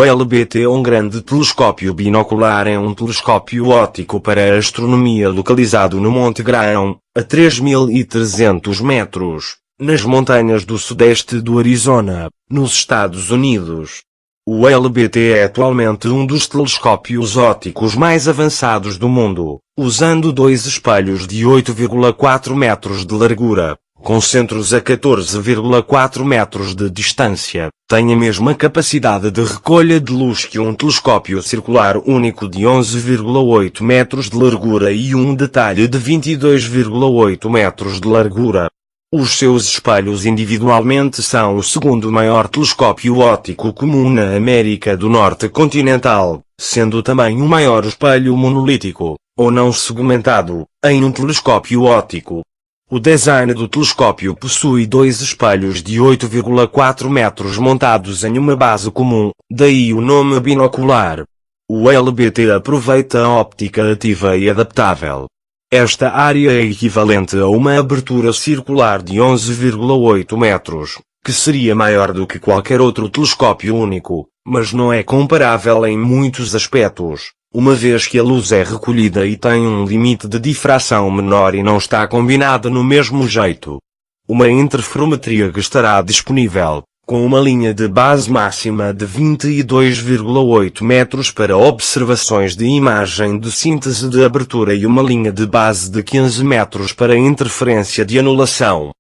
O LBT, um grande telescópio binocular, é um telescópio óptico para a astronomia localizado no Monte Graham, a 3.300 metros, nas montanhas do sudeste do Arizona, nos Estados Unidos. O LBT é atualmente um dos telescópios ópticos mais avançados do mundo, usando dois espelhos de 8,4 metros de largura, com centros a 14,4 metros de distância. Tem a mesma capacidade de recolha de luz que um telescópio circular único de 11,8 metros de largura e um detalhe de 22,8 metros de largura. Os seus espelhos individualmente são o segundo maior telescópio óptico comum na América do Norte continental, sendo também o maior espelho monolítico, ou não segmentado, em um telescópio óptico. O design do telescópio possui dois espelhos de 8,4 metros montados em uma base comum, daí o nome binocular. O LBT aproveita a óptica ativa e adaptável. Esta área é equivalente a uma abertura circular de 11,8 metros, que seria maior do que qualquer outro telescópio único, mas não é comparável em muitos aspectos, uma vez que a luz é recolhida e tem um limite de difração menor e não está combinada no mesmo jeito. Uma interferometria que estará disponível, com uma linha de base máxima de 22,8 metros para observações de imagem de síntese de abertura e uma linha de base de 15 metros para interferência de anulação.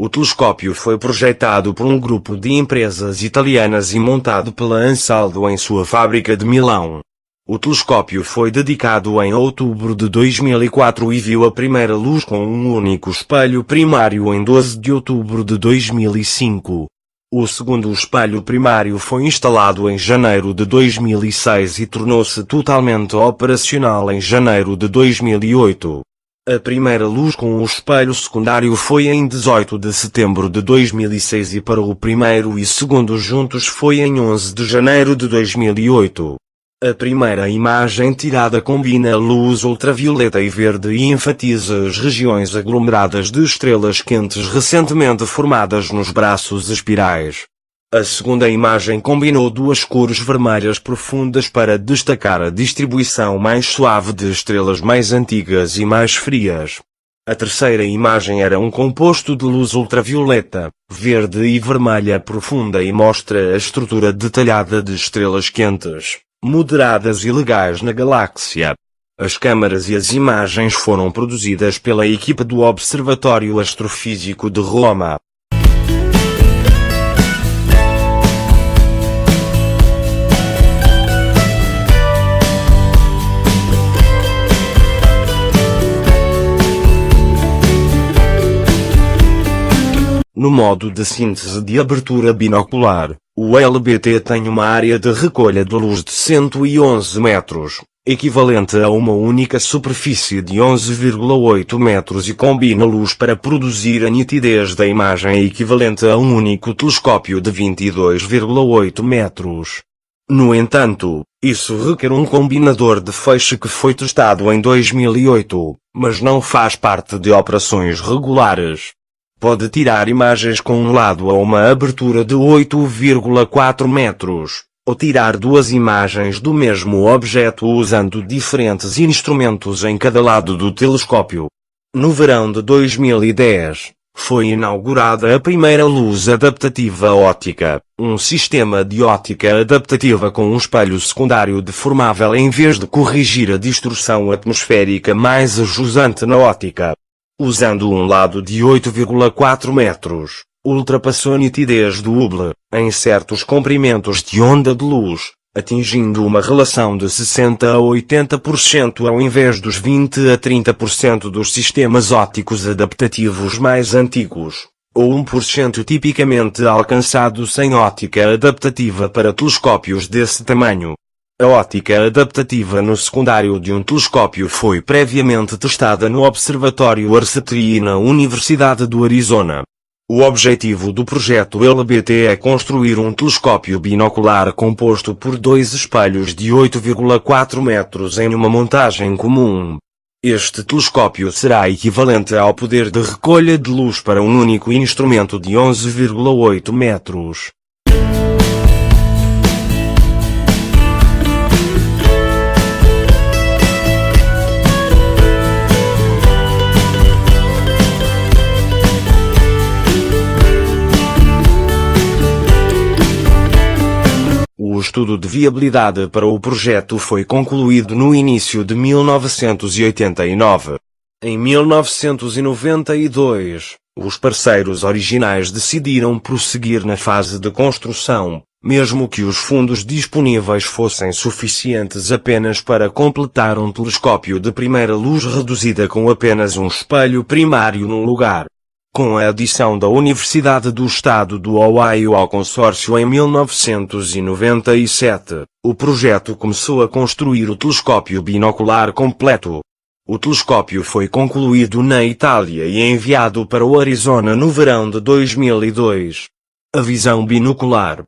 O telescópio foi projetado por um grupo de empresas italianas e montado pela Ansaldo em sua fábrica de Milão. O telescópio foi dedicado em outubro de 2004 e viu a primeira luz com um único espelho primário em 12 de outubro de 2005. O segundo espelho primário foi instalado em janeiro de 2006 e tornou-se totalmente operacional em janeiro de 2008. A primeira luz com o espelho secundário foi em 18 de setembro de 2006 e para o primeiro e segundo juntos foi em 11 de janeiro de 2008. A primeira imagem tirada combina luz ultravioleta e verde e enfatiza as regiões aglomeradas de estrelas quentes recentemente formadas nos braços espirais. A segunda imagem combinou duas cores vermelhas profundas para destacar a distribuição mais suave de estrelas mais antigas e mais frias. A terceira imagem era um composto de luz ultravioleta, verde e vermelha profunda e mostra a estrutura detalhada de estrelas quentes, moderadas e legais na galáxia. As câmaras e as imagens foram produzidas pela equipa do Observatório Astrofísico de Roma. No modo de síntese de abertura binocular, o LBT tem uma área de recolha de luz de 111 metros, equivalente a uma única superfície de 11,8 metros e combina luz para produzir a nitidez da imagem equivalente a um único telescópio de 22,8 metros. No entanto, isso requer um combinador de feixe que foi testado em 2008, mas não faz parte de operações regulares. Pode tirar imagens com um lado a uma abertura de 8,4 metros, ou tirar duas imagens do mesmo objeto usando diferentes instrumentos em cada lado do telescópio. No verão de 2010, foi inaugurada a primeira luz adaptativa óptica, um sistema de óptica adaptativa com um espelho secundário deformável em vez de corrigir a distorção atmosférica mais ajusante na óptica. Usando um lado de 8,4 metros, ultrapassou a nitidez do Hubble, em certos comprimentos de onda de luz, atingindo uma relação de 60 a 80% ao invés dos 20 a 30% dos sistemas ópticos adaptativos mais antigos, ou 1% tipicamente alcançado sem óptica adaptativa para telescópios desse tamanho. A óptica adaptativa no secundário de um telescópio foi previamente testada no Observatório Arcetri na Universidade do Arizona. O objetivo do projeto LBT é construir um telescópio binocular composto por dois espelhos de 8,4 metros em uma montagem comum. Este telescópio será equivalente ao poder de recolha de luz para um único instrumento de 11,8 metros. O estudo de viabilidade para o projeto foi concluído no início de 1989. Em 1992, os parceiros originais decidiram prosseguir na fase de construção, mesmo que os fundos disponíveis fossem suficientes apenas para completar um telescópio de primeira luz reduzida com apenas um espelho primário no lugar. Com a adição da Universidade do Estado do Ohio ao consórcio em 1997, o projeto começou a construir o telescópio binocular completo. O telescópio foi concluído na Itália e enviado para o Arizona no verão de 2002. A visão binocular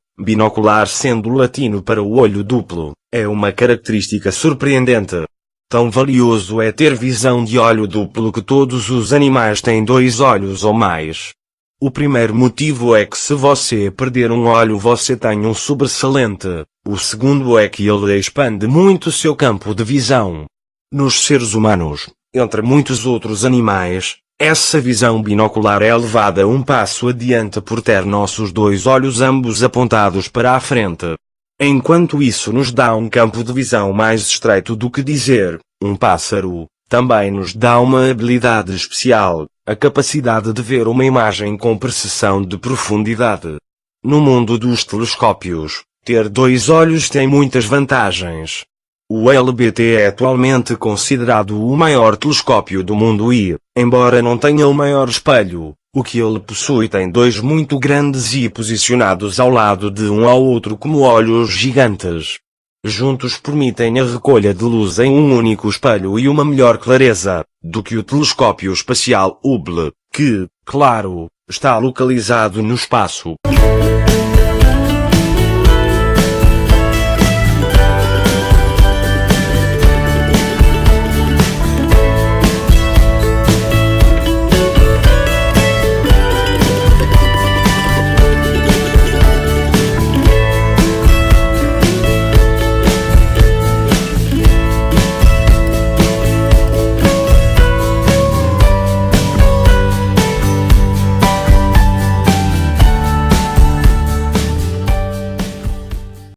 sendo latino para o olho duplo, é uma característica surpreendente. Tão valioso é ter visão de olho duplo que todos os animais têm 2 olhos ou mais. O primeiro motivo é que se você perder um olho você tem um sobressalente. O segundo é que ele expande muito seu campo de visão. Nos seres humanos, entre muitos outros animais, essa visão binocular é levada um passo adiante por ter nossos 2 olhos ambos apontados para a frente. Enquanto isso nos dá um campo de visão mais estreito do que dizer, um pássaro, também nos dá uma habilidade especial, a capacidade de ver uma imagem com precisão de profundidade. No mundo dos telescópios, ter 2 olhos tem muitas vantagens. O LBT é atualmente considerado o maior telescópio do mundo e, embora não tenha o maior espelho, o que ele possui tem 2 muito grandes e posicionados ao lado de um ao outro como olhos gigantes. Juntos permitem a recolha de luz em um único espelho e uma melhor clareza do que o telescópio espacial Hubble, que, claro, está localizado no espaço.